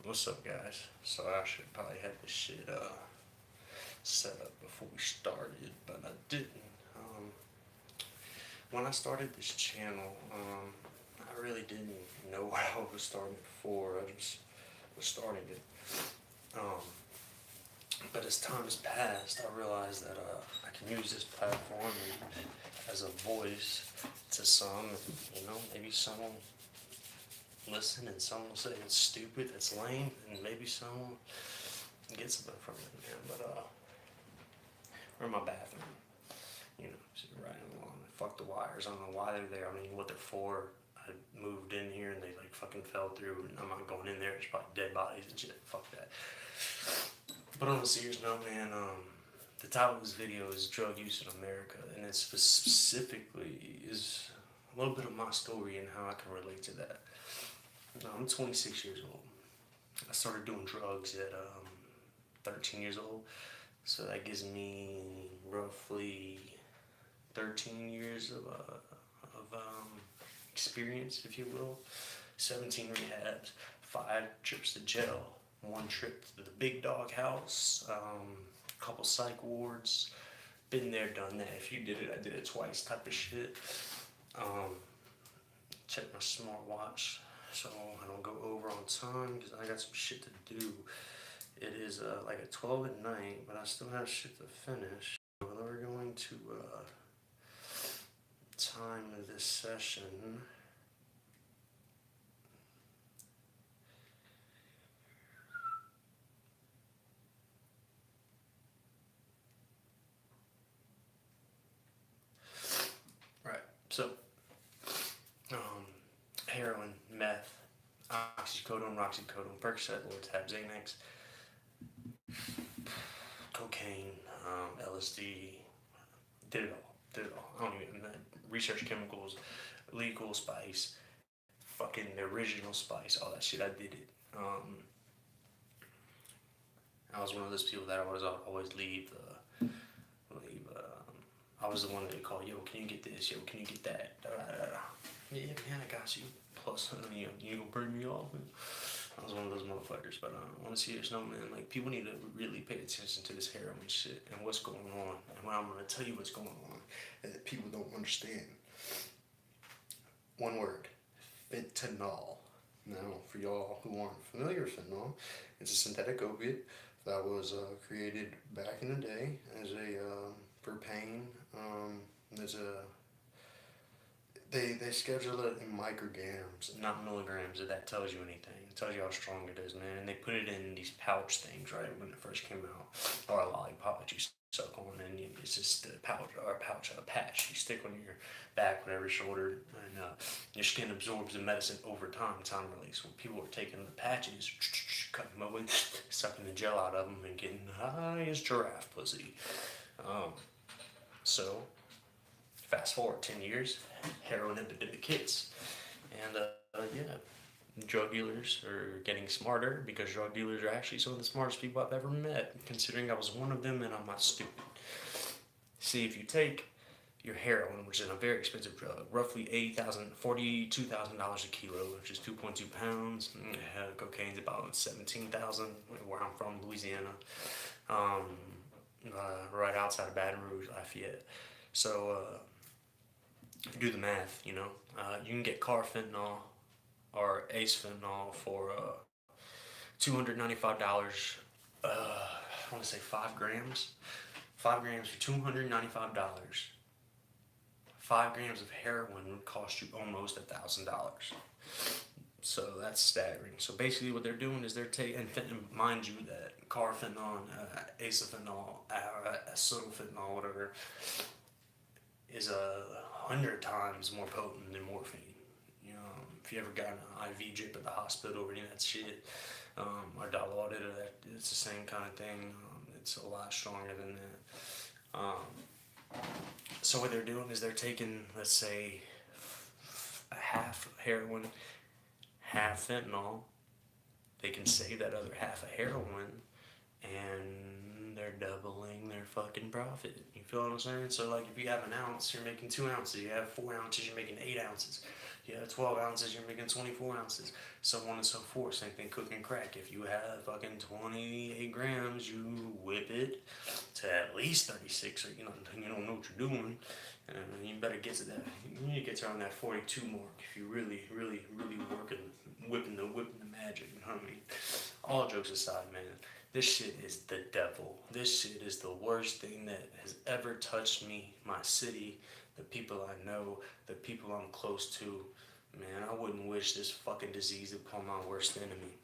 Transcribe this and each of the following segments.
What's up, guys? So I should probably have this shit set up before we started, but I didn't. Um, when I started this channel, I really didn't know what I was starting for. I just was starting it. Um, but as time has passed, I realized that I can use this platform as a voice to some. Maybe some will listen and some will say it's stupid, it's lame, and maybe some will get something from it, man. But we're in my bathroom, just riding along. Fuck the wires. I don't know why they're there. I mean, what they're for. I moved in here and they like fucking fell through, and I'm not going in there. There's probably dead bodies and shit. Fuck that. But on a serious note, man, the title of this video is drug use in America, and it specifically is a little bit of my story and how I can relate to that. I'm 26 years old. I started doing drugs at 13 years old. So that gives me roughly 13 years of experience, if you will. 17 rehabs, 5 trips to jail, 1 trip to the big dog house, a couple psych wards. Been there, done that. If you did it, I did it twice type of shit. Check my smartwatch so I don't go over on time because I got some shit to do. It is like at 12 at night, but I still have shit to finish. We're going to time this session. Right, so heroin, meth, oxycodone, percocet, Xanax, cocaine, LSD, did it all. I don't even research chemicals, legal spice, fucking the original spice, all that shit. I did it. I was one of those people that I was always leave. I was the one that would call, yo, can you get this? Yo, can you get that? Yeah, man, I got you. Plus, you gonna burn me off? I was one of those motherfuckers. But on a serious note, man, like, people need to really pay attention to this heroin shit and what's going on. And when I'm gonna tell you what's going on, that people don't understand. One word: fentanyl. Now, for y'all who aren't familiar with fentanyl, it's a synthetic opiate that was created back in the day as a for pain. There's a they schedule it in micrograms, not milligrams. If that tells you anything, it tells you how strong it is, man. And they put it in these pouch things, right, when it first came out, or a lollipop that you suck on, and it's just a pouch or a patch you stick on your back, whatever, shoulder, and your skin absorbs the medicine over time release. When people were taking the patches, cutting them open, sucking the gel out of them, and getting high as giraffe pussy. So, fast forward 10 years, heroin epidemic hits, and drug dealers are getting smarter because drug dealers are actually some of the smartest people I've ever met, considering I was one of them and I'm not stupid. See, if you take your heroin, which is a very expensive drug, roughly $42,000 a kilo, which is 2.2 pounds. Cocaine's about 17,000, where I'm from, Louisiana, right outside of Baton Rouge, Lafayette. So, if you do the math, you can get carfentanil or ace fentanyl for $295. I want to say 5 grams. 5 grams for $295. 5 grams of heroin would cost you almost $1,000. So that's staggering. So basically what they're doing is they're taking, and mind you that carfentanil, acetafentanil, acetylfentanyl, whatever, is 100 times more potent than morphine. If you ever got an IV drip at the hospital or any of that shit, or dilaudid, it's the same kind of thing. It's a lot stronger than that. So what they're doing is they're taking, let's say, a half heroin, half fentanyl. They can save that other half of heroin, and they're doubling their fucking profit. You feel what I'm saying? So, like, if you have an ounce, you're making 2 ounces. You have 4 ounces, you're making 8 ounces. Yeah, 12 ounces, you're making 24 ounces, so on and so forth. Same thing cooking crack. If you have fucking 28 grams, you whip it to at least 36, or you don't know what you're doing. And you better get to that. You need to get to around that 42 mark if you really, really, really working, whipping the magic. You know what I mean? All jokes aside, man, this shit is the devil. This shit is the worst thing that has ever touched me, my city, the people I know, the people I'm close to. Man, I wouldn't wish this fucking disease upon my worst enemy.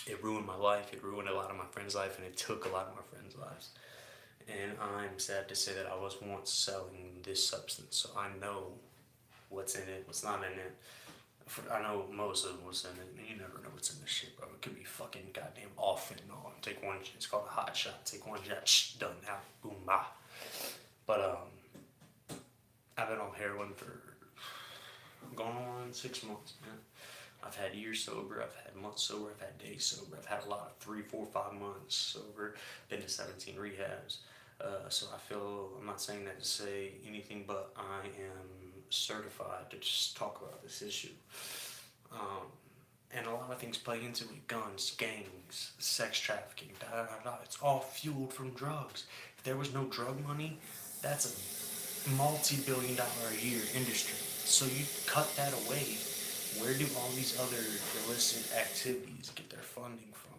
It ruined my life, it ruined a lot of my friends' life, and it took a lot of my friends' lives. And I'm sad to say that I was once selling this substance, so I know what's in it, what's not in it. I know most of what's in it. You never know what's in this shit, bro. It could be fucking goddamn all fentanyl. Take one, it's called a hot shot. Take one shot, done, out, boom, bah. But I've been on heroin for going on 6 months, man. I've had years sober, I've had months sober, I've had days sober, I've had a lot of 3, 4, 5 months sober, been to 17 rehabs. So I feel, I'm not saying that to say anything, but I am certified to just talk about this issue. And a lot of things play into it: guns, gangs, sex trafficking, da, da, da, da. It's all fueled from drugs. If there was no drug money, that's a multi-billion-dollar a year industry. So you cut that away, where do all these other illicit activities get their funding from?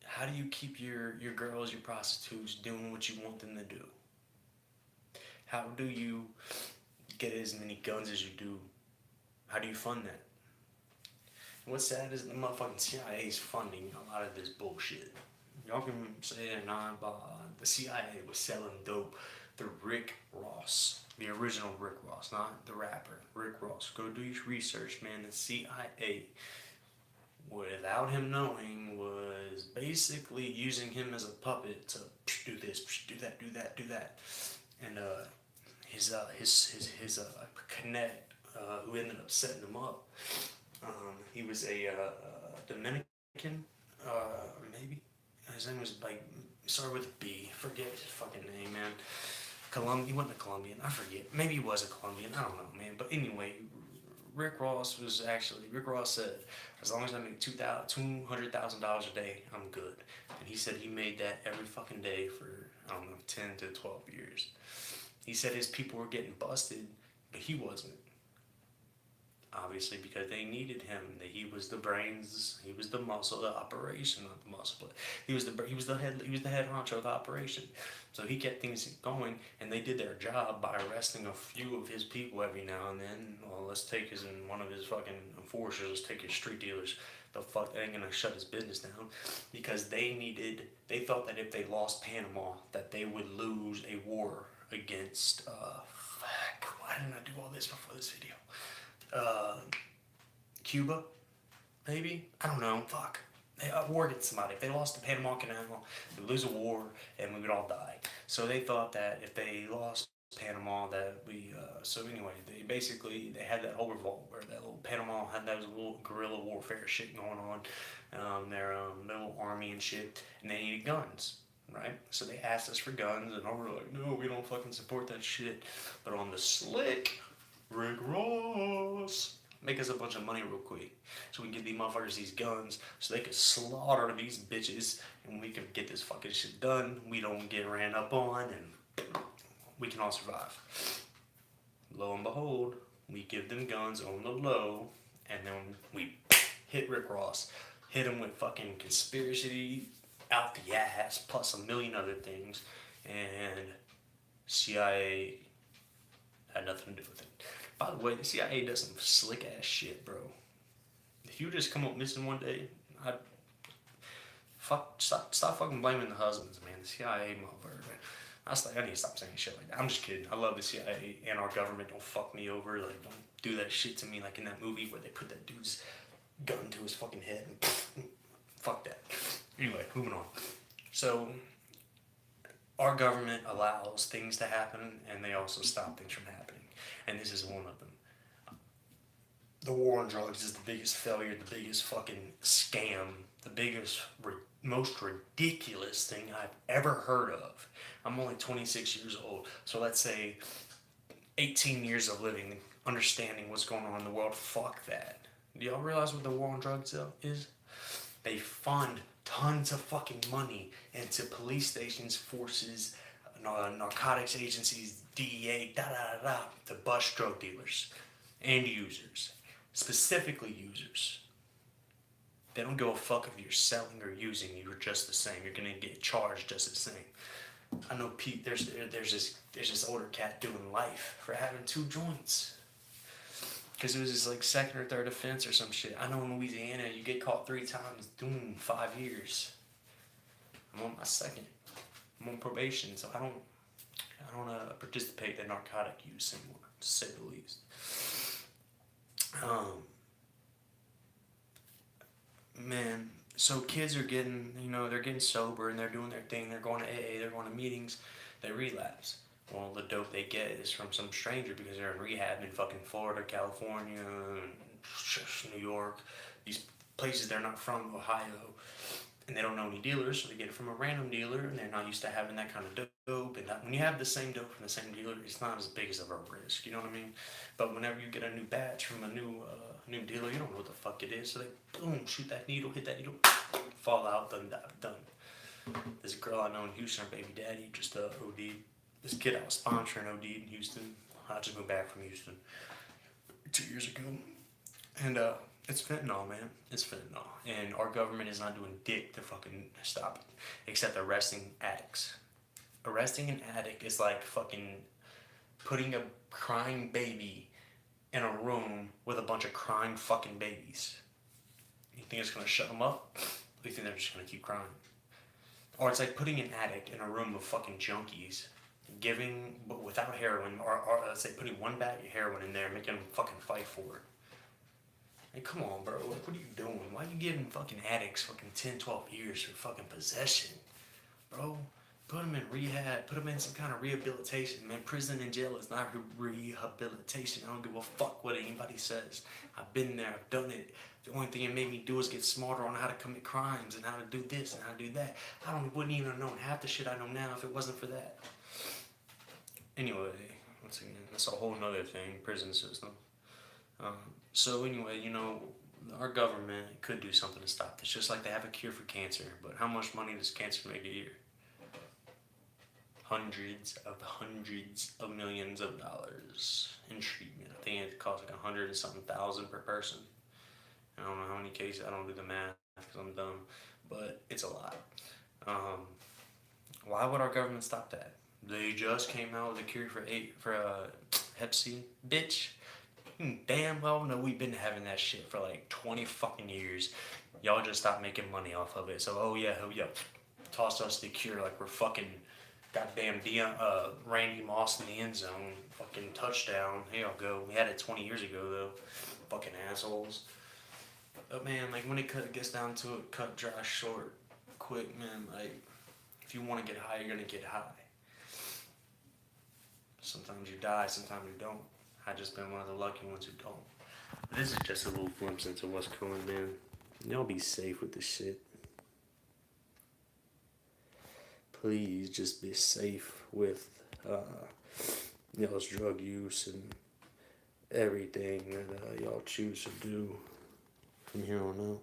How do you keep your girls, your prostitutes doing what you want them to do? How do you get as many guns as you do? How do you fund that? And what's sad is the motherfucking CIA is funding a lot of this bullshit. Y'all can say it or not, but the CIA was selling dope through Rick Ross, the original Rick Ross, not the rapper, Rick Ross. Go do your research, man. The CIA, without him knowing, was basically using him as a puppet to do this, do that, do that, do that. And his connect, who ended up setting him up, he was a Dominican, maybe. His name was like, started with a B. Forget his fucking name, man. He wasn't a Colombian. I forget. Maybe he was a Colombian. I don't know, man. But anyway, Rick Ross said, as long as I make $200,000 a day, I'm good. And he said he made that every fucking day for, I don't know, 10 to 12 years. He said his people were getting busted, but he wasn't. Obviously, because they needed him. He was the brains. He was the muscle, the operation, not the muscle, but he was the head honcho of the operation. So he kept things going, and they did their job by arresting a few of his people every now and then. Well, let's take one of his fucking enforcers. Let's take his street dealers. The fuck, they ain't gonna shut his business down, because they thought that if they lost Panama, that they would lose a war against. Why didn't I do all this before this video? Cuba, maybe? I don't know. Fuck. A war against somebody. If they lost the Panama Canal, they would lose a war, and we would all die. So they thought that if they lost Panama, that so anyway, they had that whole revolt where that little Panama had that little guerrilla warfare shit going on, their little army and shit, and they needed guns. Right? So they asked us for guns, and we were like, no, we don't fucking support that shit. But on the slick, Rick Ross, make us a bunch of money real quick, so we can give these motherfuckers these guns, so they could slaughter these bitches, and we can get this fucking shit done. We don't get ran up on, and we can all survive. Lo and behold, we give them guns on the low, and then we hit Rick Ross, hit him with fucking conspiracy out the ass, plus a million other things, and CIA had nothing to do with it. By the way, the CIA does some slick ass shit, bro. If you just come up missing one day, stop fucking blaming the husbands, man. The CIA motherfucker. I need to stop saying shit like that. I'm just kidding. I love the CIA and our government. Don't fuck me over. Like, don't do that shit to me, like in that movie where they put that dude's gun to his fucking head. And fuck that. Anyway, moving on. So, our government allows things to happen, and they also stop things from happening. And this is one of them. The war on drugs is the biggest failure, the biggest fucking scam, the biggest, most ridiculous thing I've ever heard of. I'm only 26 years old, so let's say 18 years of living, understanding what's going on in the world. Fuck that. Do y'all realize what the war on drugs is? They fund tons of fucking money into police stations, forces, narcotics agencies, DEA, da da da da, to bust drug dealers and users, specifically users. They don't give a fuck if you're selling or using. You're just the same. You're gonna get charged just the same. I know Pete. There's this older cat doing life for having 2 joints. Because it was his like second or third offense or some shit. I know in Louisiana you get caught 3 times, doom, 5 years. I'm on my second. I'm on probation, so I don't participate in narcotic use anymore, to say the least. Man, so kids are getting, they're getting sober and they're doing their thing. They're going to AA, they're going to meetings. They relapse. Well, the dope they get is from some stranger because they're in rehab in fucking Florida, California, New York, these places they're not from, Ohio, and they don't know any dealers, so they get it from a random dealer, and they're not used to having that kind of dope. And when you have the same dope from the same dealer, it's not as big as of a risk, you know what I mean? But whenever you get a new batch from a new dealer, you don't know what the fuck it is, so they boom, shoot that needle, hit that needle, fall out, done. There's a girl I know in Houston, her baby daddy just OD'd. This kid I was sponsoring OD'd in Houston. I just moved back from Houston 2 years ago. And it's fentanyl, man. It's fentanyl. And our government is not doing dick to fucking stop it, except arresting addicts. Arresting an addict is like fucking putting a crying baby in a room with a bunch of crying fucking babies. You think it's gonna shut them up? Or you think they're just gonna keep crying? Or it's like putting an addict in a room of fucking junkies, but without heroin, or let's say putting 1 bag of heroin in there and making them fucking fight for it. Hey, come on, bro. Like, what are you doing? Why are you giving fucking addicts fucking 10, 12 years for fucking possession? Bro, put them in rehab. Put them in some kind of rehabilitation. Man, prison and jail is not rehabilitation. I don't give a fuck what anybody says. I've been there. I've done it. The only thing it made me do is get smarter on how to commit crimes and how to do this and how to do that. Wouldn't even have known half the shit I know now if it wasn't for that. Anyway, once again, that's a whole nother thing, prison system. So anyway, our government could do something to stop this, just like they have a cure for cancer. But how much money does cancer make a year? Hundreds of millions of dollars in treatment. I think it costs like 100 and something thousand per person. I don't know how many cases. I don't do the math because I'm dumb, but it's a lot. Why would our government stop that? They just came out with a cure for Hep C, bitch. Damn well know we've been having that shit for like 20 fucking years. Y'all just stopped making money off of it. So oh yeah, toss us the cure like we're fucking goddamn Randy Moss in the end zone, fucking touchdown. Here y'all go. We had it 20 years ago though. Fucking assholes. But man, like when it gets down to it, cut dry short, quick, man. Like if you want to get high, you're gonna get high. Sometimes you die, sometimes you don't. I just been one of the lucky ones who don't. This is just a little glimpse into what's coming, man. Y'all be safe with this shit. Please just be safe with y'all's drug use and everything that y'all choose to do from here on out.